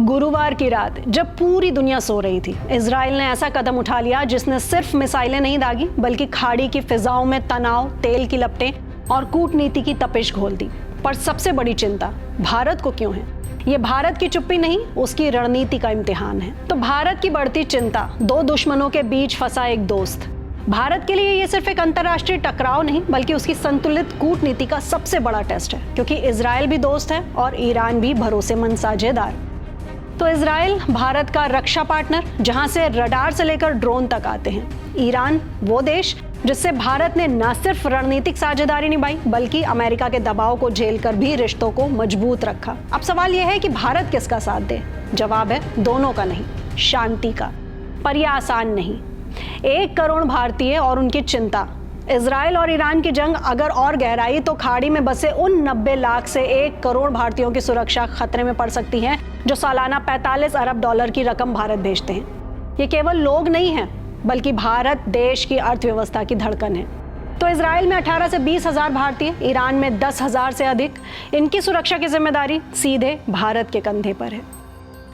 गुरुवार की रात जब पूरी दुनिया सो रही थी, इजराइल ने ऐसा कदम उठा लिया जिसने सिर्फ मिसाइलें नहीं दागी बल्कि खाड़ी की फिजाओं में तनाव, तेल की लपटें और कूटनीति की तपिश घोल दी। पर सबसे बड़ी चिंता भारत को क्यों है? ये भारत की चुप्पी नहीं, उसकी रणनीति का इम्तिहान है। तो भारत की बढ़ती चिंता, दो दुश्मनों के बीच फंसा एक दोस्त। भारत के लिए ये सिर्फ एक अंतर्राष्ट्रीय टकराव नहीं बल्कि उसकी संतुलित कूटनीति का सबसे बड़ा टेस्ट है, क्योंकि इजराइल भी दोस्त है और ईरान भी भरोसेमंद साझेदार। तो इजराइल भारत का रक्षा पार्टनर, जहां से रडार से लेकर ड्रोन तक आते हैं। ईरान वो देश जिससे भारत ने न सिर्फ रणनीतिक साझेदारी निभाई बल्कि अमेरिका के दबाव को झेलकर भी रिश्तों को मजबूत रखा। अब सवाल यह है कि भारत किसका साथ दे? जवाब है दोनों का नहीं, शांति का। पर यह आसान नहीं। 1 करोड़ भारतीय और उनकी चिंता। इजराइल और ईरान की जंग अगर और गहराई तो खाड़ी में बसे उन 90 लाख से 1 करोड़ भारतीयों की सुरक्षा खतरे में पड़ सकती है, जो सालाना 45 अरब डॉलर की रकम भारत भेजते हैं। ये केवल लोग नहीं हैं बल्कि भारत देश की अर्थव्यवस्था की धड़कन है। तो इजराइल में 18 से 20 हजार भारतीय, ईरान में 10,000 से अधिक। इनकी सुरक्षा की जिम्मेदारी सीधे भारत के कंधे पर है।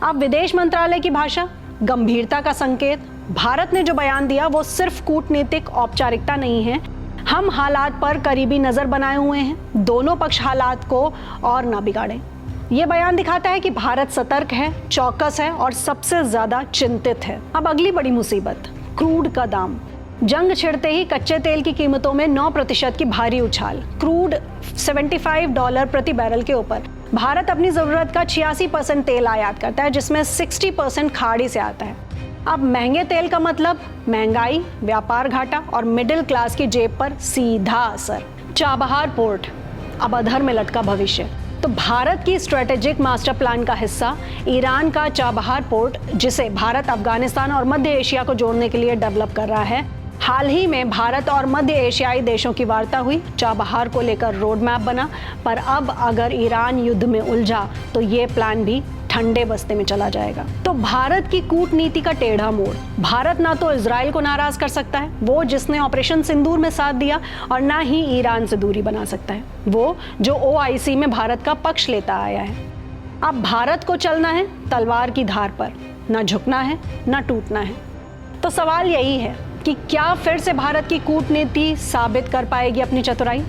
अब विदेश मंत्रालय की भाषा, गंभीरता का संकेत। भारत ने जो बयान दिया वो सिर्फ कूटनीतिक औपचारिकता नहीं है। हम हालात पर करीबी नजर बनाए हुए हैं, दोनों पक्ष हालात को और ना बिगाड़ें। ये बयान दिखाता है कि भारत सतर्क है, चौकस है और सबसे ज्यादा चिंतित है। अब अगली बड़ी मुसीबत, क्रूड का दाम। जंग छिड़ते ही कच्चे तेल की कीमतों में 9% की भारी उछाल। क्रूड $75 प्रति बैरल के ऊपर। भारत अपनी जरूरत का 86% तेल आयात करता है, जिसमें 60% खाड़ी से आता है। अब महंगे तेल का मतलब महंगाई, व्यापार घाटा और मिडिल क्लास की जेब पर सीधा असर। चाबहार पोर्ट, अब अधर में लटका भविष्य। तो भारत की स्ट्रेटेजिक मास्टर प्लान का हिस्सा ईरान का चाबहार पोर्ट, जिसे भारत अफगानिस्तान और मध्य एशिया को जोड़ने के लिए डेवलप कर रहा है। हाल ही में भारत और मध्य एशियाई देशों की वार्ता हुई, चाबहार को लेकर रोड मैप बना। पर अब अगर ईरान युद्ध में उलझा तो ये प्लान भी ठंडे बस्ते में चला जाएगा। तो भारत की कूटनीति का टेढ़ा मोड़। भारत ना तो इजराइल को नाराज कर सकता है, वो जिसने ऑपरेशन सिंदूर में साथ दिया, और ना ही ईरान से दूरी बना सकता है, वो जो OIC में भारत का पक्ष लेता आया है। अब भारत को चलना है तलवार की धार पर, ना झुकना है ना टूटना है। तो सवाल यही है कि क्या फिर से भारत की कूटनीति साबित कर पाएगी अपनी चतुराई?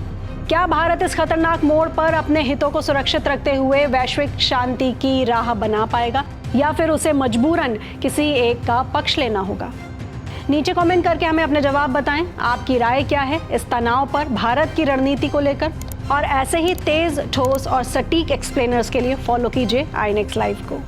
क्या भारत इस खतरनाक मोड़ पर अपने हितों को सुरक्षित रखते हुए वैश्विक शांति की राह बना पाएगा, या फिर उसे मजबूरन किसी एक का पक्ष लेना होगा? नीचे कमेंट करके हमें अपने जवाब बताएं। आपकी राय क्या है इस तनाव पर, भारत की रणनीति को लेकर? और ऐसे ही तेज, ठोस और सटीक एक्सप्लेनर्स के लिए फॉलो कीजिए आई नेक्स्ट लाइव को।